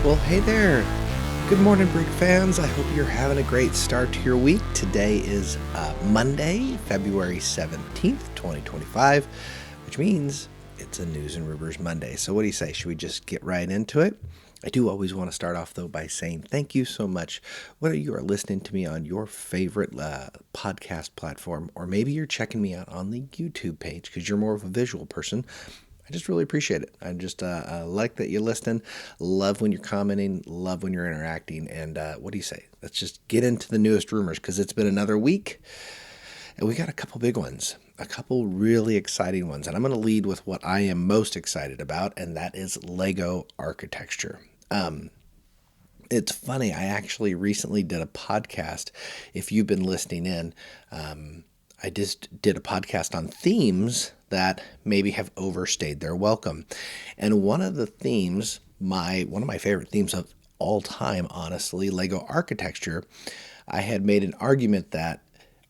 Well, hey there. Good morning, Brick fans. I hope you're having a great start to your week. Today is Monday, February 17th, 2025, which means it's a News and Rumors Monday. So what do you say? Should we just get right into it? I do always want to start off, though, by saying thank you so much. Whether you are listening to me on your favorite podcast platform, or maybe you're checking me out on the YouTube page because you're more of a visual person, I just really appreciate it. I just like that you're listening, love when you're commenting, love when you're interacting. And what do you say? Let's just get into the newest rumors because it's been another week. And we got a couple big ones, a couple really exciting ones. And I'm going to lead with what I am most excited about, and that is Lego architecture. It's funny, I actually recently did a podcast. If you've been listening in, I just did a podcast on themes that maybe have overstayed their welcome. And one of the themes, one of my favorite themes of all time, honestly, Lego architecture, I had made an argument that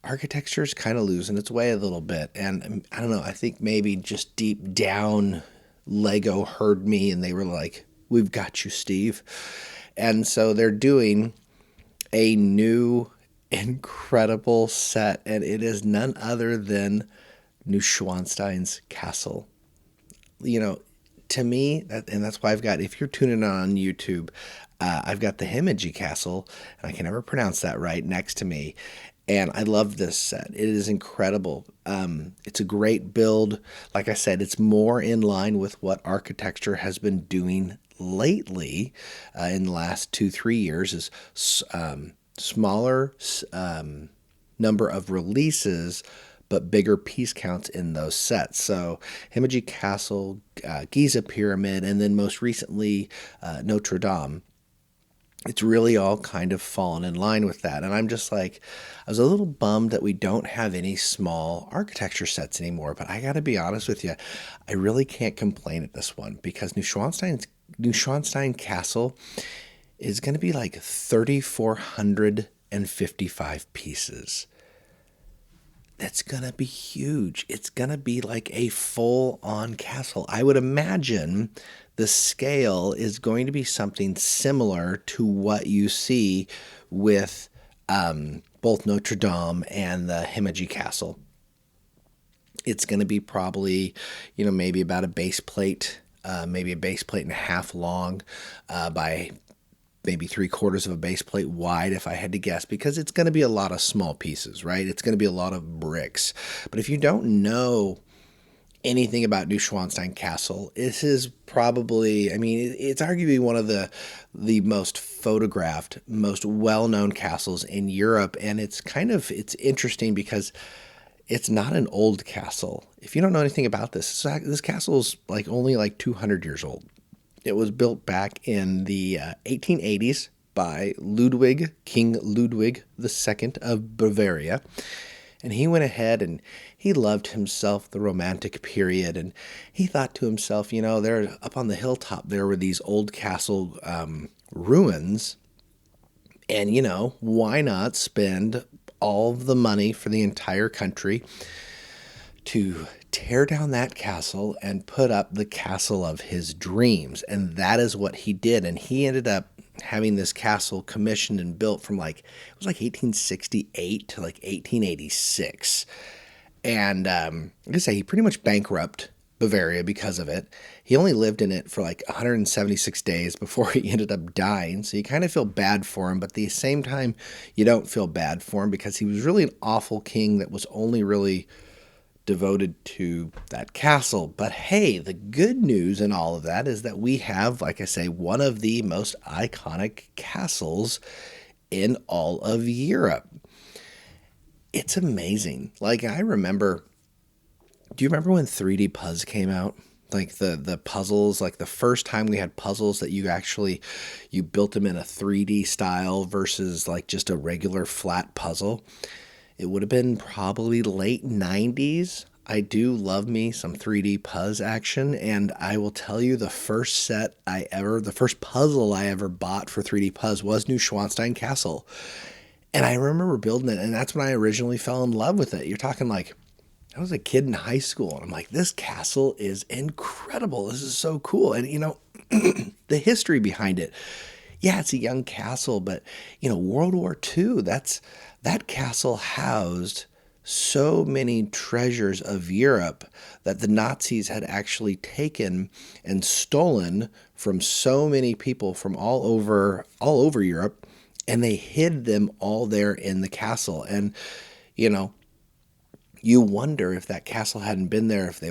architecture is kind of losing its way a little bit. And I don't know, I think maybe just deep down, Lego heard me and they were like, "We've got you, Steve." And so they're doing a new incredible set, and it is none other than Neuschwanstein's castle. You know, to me, and that's why if you're tuning in on YouTube, I've got the Himeji castle, and I can never pronounce that right, next to me. And I love this set. It is incredible. It's a great build. Like I said, it's more in line with what architecture has been doing lately in the last 2-3 years, is smaller number of releases, but bigger piece counts in those sets. So Himeji Castle, Giza Pyramid, and then most recently Notre Dame. It's really all kind of fallen in line with that. And I'm just like, I was a little bummed that we don't have any small architecture sets anymore. But I got to be honest with you, I really can't complain at this one because Neuschwanstein Castle is going to be like 3,455 pieces. That's going to be huge. It's going to be like a full-on castle. I would imagine the scale is going to be something similar to what you see with both Notre Dame and the Himeji Castle. It's going to be probably, maybe about a base plate, maybe a base plate and a half long by maybe 3/4 of a base plate wide, if I had to guess, because it's going to be a lot of small pieces, right? It's going to be a lot of bricks. But if you don't know anything about Neuschwanstein Castle, this is probably, it's arguably one of the most photographed, most well-known castles in Europe. And it's interesting because it's not an old castle. If you don't know anything about this castle is only 200 years old. It was built back in the 1880s by King Ludwig II of Bavaria. And he went ahead and he loved himself the Romantic period. And he thought to himself, there up on the hilltop, there were these old castle ruins. And, why not spend all of the money for the entire country to tear down that castle and put up the castle of his dreams? And that is what he did. And he ended up having this castle commissioned and built from it was 1868 to 1886. And like I say, he pretty much bankrupted Bavaria because of it. He only lived in it for 176 days before he ended up dying. So you kind of feel bad for him, but at the same time, you don't feel bad for him because he was really an awful king that was only really devoted to that castle. But hey, the good news in all of that is that we have, like I say, one of the most iconic castles in all of Europe. It's amazing. I remember, do you remember when 3D Puzz came out? The puzzles, the first time we had puzzles that you built them in a 3D style versus just a regular flat puzzle. It would have been probably late 90s. I do love me some 3D Puzz action, and I will tell you the first puzzle I ever bought for 3D Puzz was Neuschwanstein Castle. And I remember building it, and that's when I originally fell in love with it. You're talking I I was a kid in high school, and I'm like, this castle is incredible. This is so cool. And, the history behind it. Yeah, it's a young castle, but World War II, that castle housed so many treasures of Europe that the Nazis had actually taken and stolen from so many people from all over Europe, and they hid them all there in the castle. And you know, you wonder if that castle hadn't been there, if they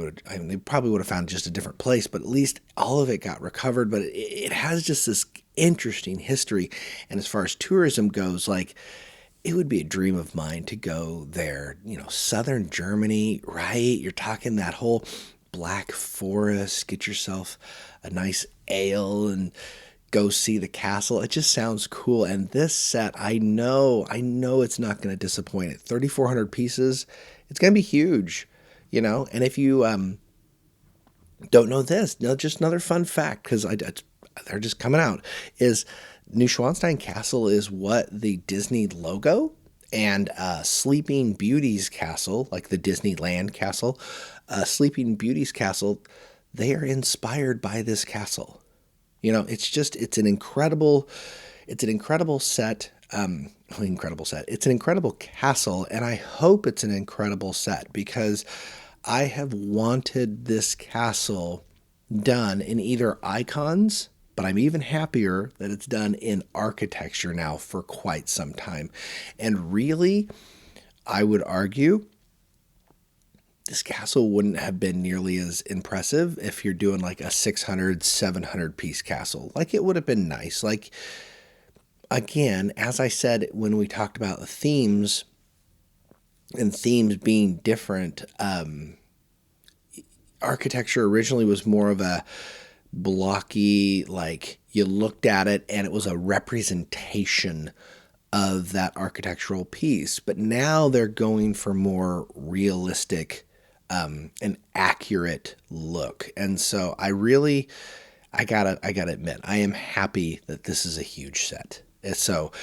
probably would have found just a different place, but at least all of it got recovered. But it has just this interesting history. And as far as tourism goes, like, it would be a dream of mine to go there. Southern Germany, right? You're talking that whole Black Forest, get yourself a nice ale and go see the castle. It just sounds cool. And this set, I know it's not going to disappoint. At 3,400 pieces, it's going to be huge, And if you don't know this, just another fun fact, because they're just coming out, is Neuschwanstein Castle is what the Disney logo, and Sleeping Beauty's castle, like the Disneyland castle, Sleeping Beauty's castle, they are inspired by this castle. It's an incredible set. Incredible set. It's an incredible castle, and I hope it's an incredible set, because I have wanted this castle done in either icons, but I'm even happier that it's done in architecture now for quite some time. And really, I would argue this castle wouldn't have been nearly as impressive if you're doing like a 600, 700 piece castle. Like, it would have been nice. Like, again, as I said, when we talked about the themes and themes being different, architecture originally was more of a blocky, like, you looked at it and it was a representation of that architectural piece. But now they're going for more realistic, an accurate look. And so I gotta admit, I am happy that this is a huge set. So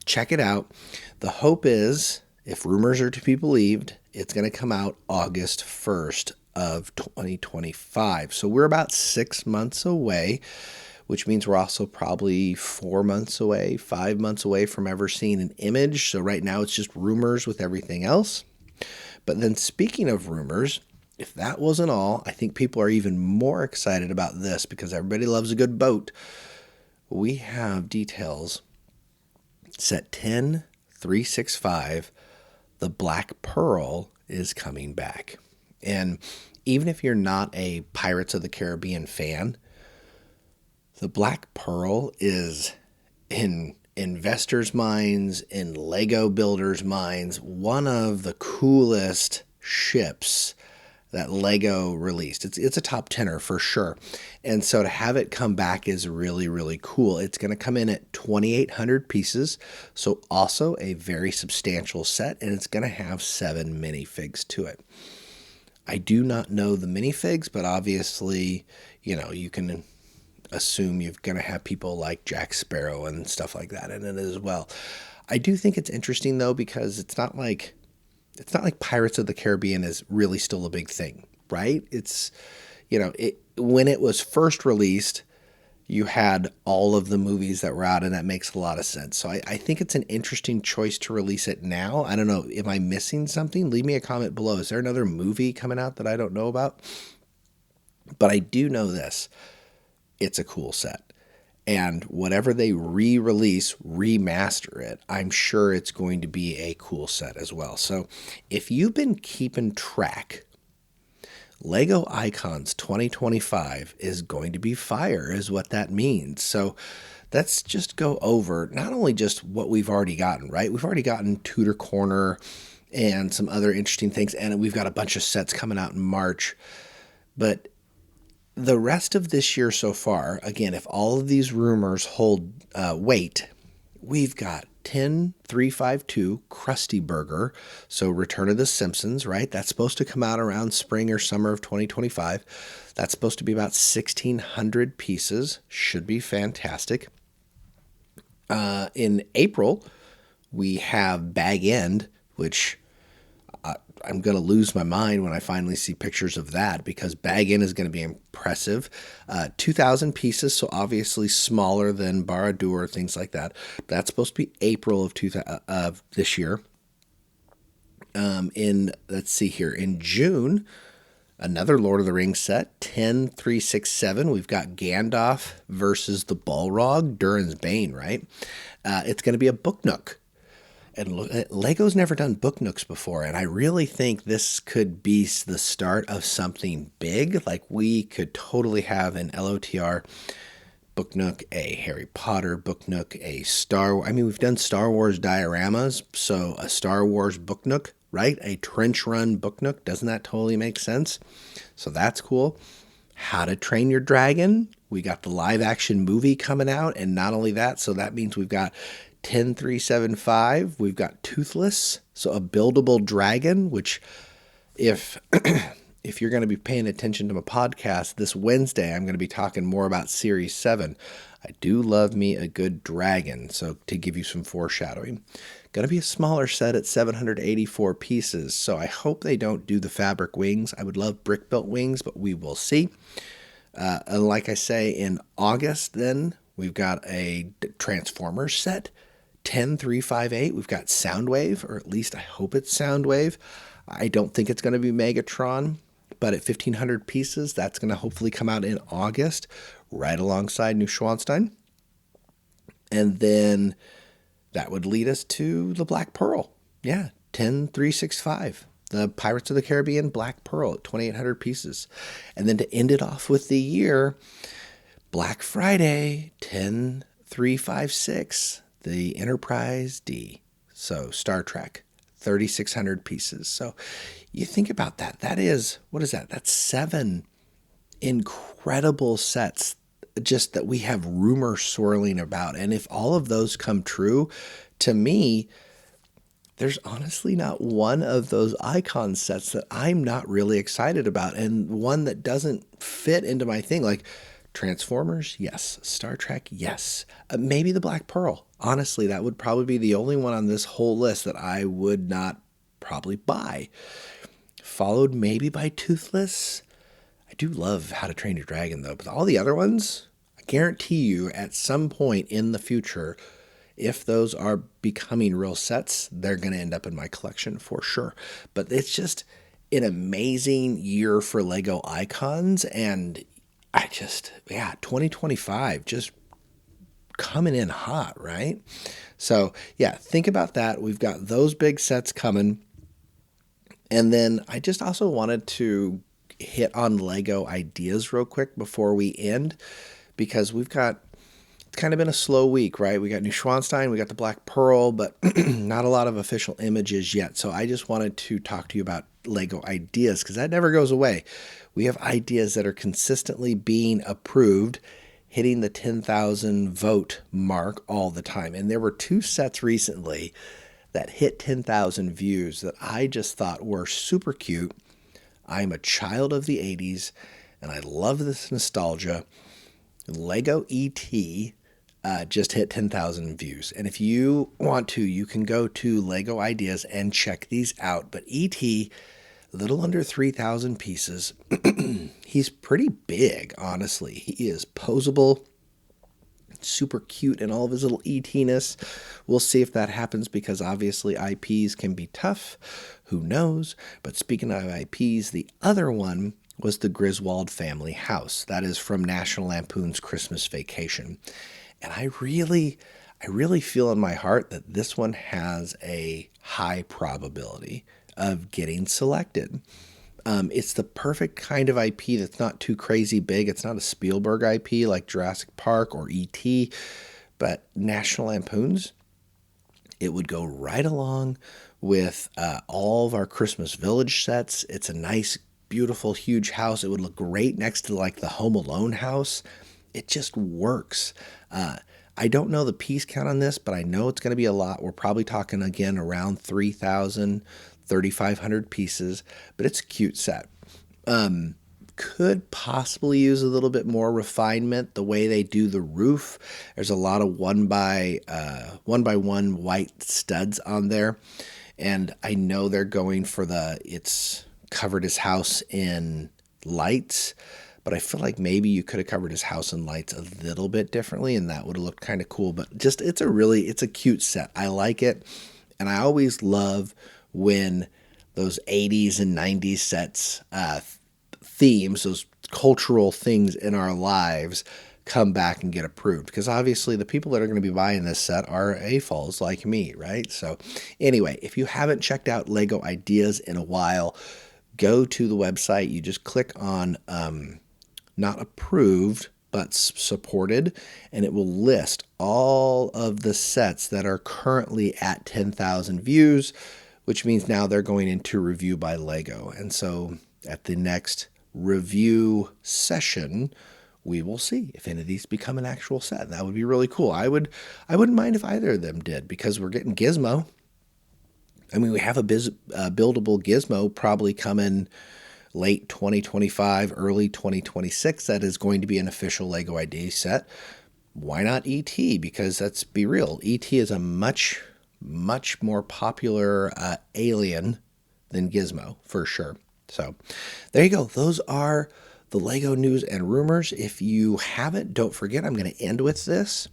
check it out. The hope is, if rumors are to be believed, it's going to come out August 1st of 2025. So we're about 6 months away, which means we're also probably 4 months away, 5 months away from ever seeing an image. So right now it's just rumors with everything else. But then, speaking of rumors, if that wasn't all, I think people are even more excited about this, because everybody loves a good boat. We have details. Set 10365, the Black Pearl is coming back. And even if you're not a Pirates of the Caribbean fan, the Black Pearl is, in investors' minds, in Lego builders' minds, one of the coolest ships that Lego released. It's a top 10er for sure. And so to have it come back is really, really cool. It's going to come in at 2,800 pieces, so also a very substantial set, and it's going to have 7 minifigs to it. I do not know the minifigs, but obviously, you can assume you're going to have people like Jack Sparrow and stuff like that in it as well. I do think it's interesting, though, because it's not like Pirates of the Caribbean is really still a big thing, right? It's, when it was first released, you had all of the movies that were out, and that makes a lot of sense. So I think it's an interesting choice to release it now. I don't know. Am I missing something? Leave me a comment below. Is there another movie coming out that I don't know about? But I do know this. It's a cool set. And whatever they re-release, remaster it, I'm sure it's going to be a cool set as well. So if you've been keeping track, Lego Icons 2025 is going to be fire, is what that means. So let's just go over not only just what we've already gotten, right? We've already gotten Tudor Corner and some other interesting things, and we've got a bunch of sets coming out in March. But the rest of this year so far, again, if all of these rumors hold weight, we've got 10352 Krusty Burger, so Return of the Simpsons, right? That's supposed to come out around spring or summer of 2025. That's supposed to be about 1,600 pieces. Should be fantastic. In April, we have Bag End, which I'm going to lose my mind when I finally see pictures of that, because Bag End is going to be impressive. 2,000 pieces, so obviously smaller than Barad-dûr, things like that. That's supposed to be April of this year. Let's see here, in June, another Lord of the Rings set, 10,367. We've got Gandalf versus the Balrog, Durin's Bane, right? It's going to be a book nook. And Lego's never done book nooks before, and I really think this could be the start of something big. Like, we could totally have an LOTR book nook, a Harry Potter book nook, we've done Star Wars dioramas, so a Star Wars book nook, right? A trench run book nook. Doesn't that totally make sense? So that's cool. How to Train Your Dragon. We got the live action movie coming out, and not only that, so that means we've got 10,375. We've got Toothless, so a buildable dragon, which if if you're going to be paying attention to my podcast this Wednesday, I'm going to be talking more about Series 7. I do love me a good dragon, so to give you some foreshadowing. Going to be a smaller set at 784 pieces, so I hope they don't do the fabric wings. I would love brick-built wings, but we will see. And like I say, in August then, we've got a Transformers set, 10,358. We've got Soundwave, or at least I hope it's Soundwave. I don't think it's going to be Megatron, but at 1,500 pieces, that's going to hopefully come out in August, right alongside Neuschwanstein. And then that would lead us to the Black Pearl. Yeah, 10,365. The Pirates of the Caribbean Black Pearl at 2,800 pieces. And then to end it off with the year, Black Friday, 10,356. The Enterprise D. So Star Trek, 3,600 pieces. So you think about that. That is, what is that? That's 7 incredible sets just that we have rumor swirling about. And if all of those come true, to me, there's honestly not one of those icon sets that I'm not really excited about, and one that doesn't fit into my thing. Like Transformers, yes. Star Trek, yes. Maybe the Black Pearl. Honestly, that would probably be the only one on this whole list that I would not probably buy. Followed maybe by Toothless. I do love How to Train Your Dragon, though. But all the other ones, I guarantee you at some point in the future, if those are becoming real sets, they're going to end up in my collection for sure. But it's just an amazing year for Lego icons. And 2025 just coming in hot, right? So yeah, think about that. We've got those big sets coming. And then I just also wanted to hit on Lego ideas real quick before we end, because it's kind of been a slow week, right? We got Neuschwanstein, we got the Black Pearl, but not a lot of official images yet. So I just wanted to talk to you about Lego ideas, because that never goes away. We have ideas that are consistently being approved, hitting the 10,000 vote mark all the time. And there were 2 sets recently that hit 10,000 views that I just thought were super cute. I'm a child of the 80s, and I love this nostalgia. Lego E.T. Just hit 10,000 views. And if you want to, you can go to Lego Ideas and check these out. But E.T., a little under 3,000 pieces. He's pretty big, honestly. He is posable, super cute in all of his little E.T.ness. We'll see if that happens, because obviously IPs can be tough. Who knows? But speaking of IPs, the other one was the Griswold family house. That is from National Lampoon's Christmas Vacation. And I really feel in my heart that this one has a high probability of getting selected. It's the perfect kind of IP that's not too crazy big. It's not a Spielberg IP like Jurassic Park or E.T., but National Lampoon's. It would go right along with all of our Christmas Village sets. It's a nice, beautiful, huge house. It would look great next to like the Home Alone house. It just works. I don't know the piece count on this, but I know it's going to be a lot. We're probably talking again around 3,000, 3,500 pieces, but it's a cute set. Could possibly use a little bit more refinement the way they do the roof. There's a lot of one by one white studs on there, and I know they're going for it's covered his house in lights, but I feel like maybe you could have covered his house in lights a little bit differently, and that would have looked kind of cool. But just it's a cute set. I like it, and I always love when those 80s and 90s sets themes, those cultural things in our lives come back and get approved, because obviously the people that are going to be buying this set are AFOLs like me, right? So anyway, if you haven't checked out Lego Ideas in a while, go to the website. You just click on not approved but supported, and it will list all of the sets that are currently at 10,000 views, which means now they're going into review by Lego. And so at the next review session, we will see if any of these become an actual set. That would be really cool. I wouldn't mind if either of them did, because we're getting Gizmo. I mean, we have a buildable Gizmo probably coming late 2025, early 2026. That is going to be an official Lego ID set. Why not E.T.? Because let's be real, E.T. is a much more popular alien than Gizmo, for sure. So there you go. Those are the Lego news and rumors. If you haven't, don't forget, I'm going to end with this.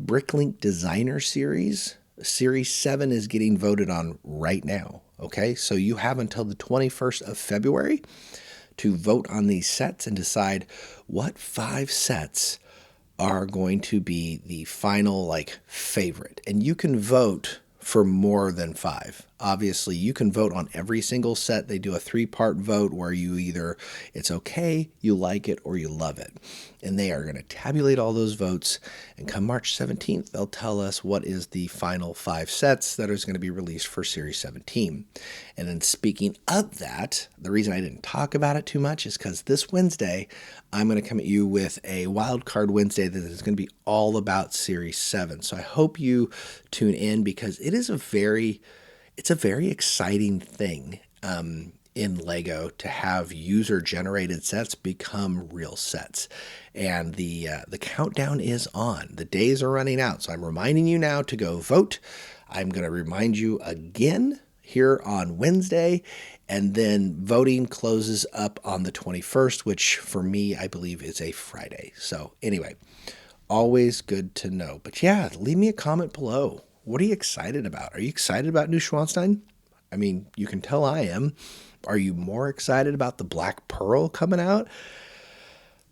BrickLink Designer Series. Series 7 is getting voted on right now. Okay, so you have until the 21st of February to vote on these sets and decide what 5 sets are going to be the final favorite. And you can vote for more than 5. Obviously, you can vote on every single set. They do a 3-part vote where you either it's okay, you like it, or you love it. And they are going to tabulate all those votes. And come March 17th, they'll tell us what is the final 5 sets that is going to be released for Series 17. And then speaking of that, the reason I didn't talk about it too much is because this Wednesday, I'm going to come at you with a Wildcard Wednesday that is going to be all about Series 7. So I hope you tune in, because it's a very exciting thing in Lego to have user-generated sets become real sets. And the countdown is on. The days are running out. So I'm reminding you now to go vote. I'm going to remind you again here on Wednesday. And then voting closes up on the 21st, which for me, I believe is a Friday. So anyway, always good to know. But yeah, leave me a comment below. What are you excited about? Are you excited about Neuschwanstein? I mean, you can tell I am. Are you more excited about the Black Pearl coming out?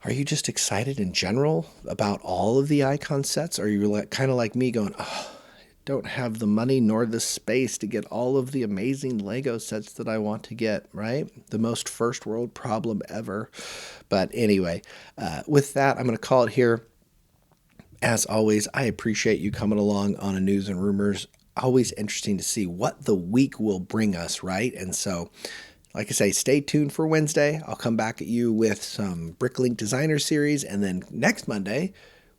Are you just excited in general about all of the icon sets? Are you kind of like me going, oh, I don't have the money nor the space to get all of the amazing Lego sets that I want to get, right? The most first world problem ever. But anyway, with that, I'm going to call it here. As always, I appreciate you coming along on a news and rumors. Always interesting to see what the week will bring us, right? And so, like I say, stay tuned for Wednesday. I'll come back at you with some BrickLink Designer Series, and then next Monday,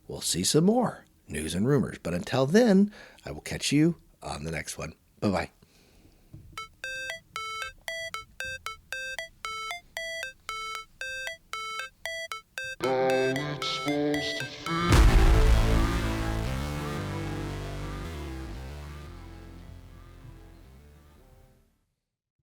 we'll see some more news and rumors. But until then, I will catch you on the next one. Bye-bye.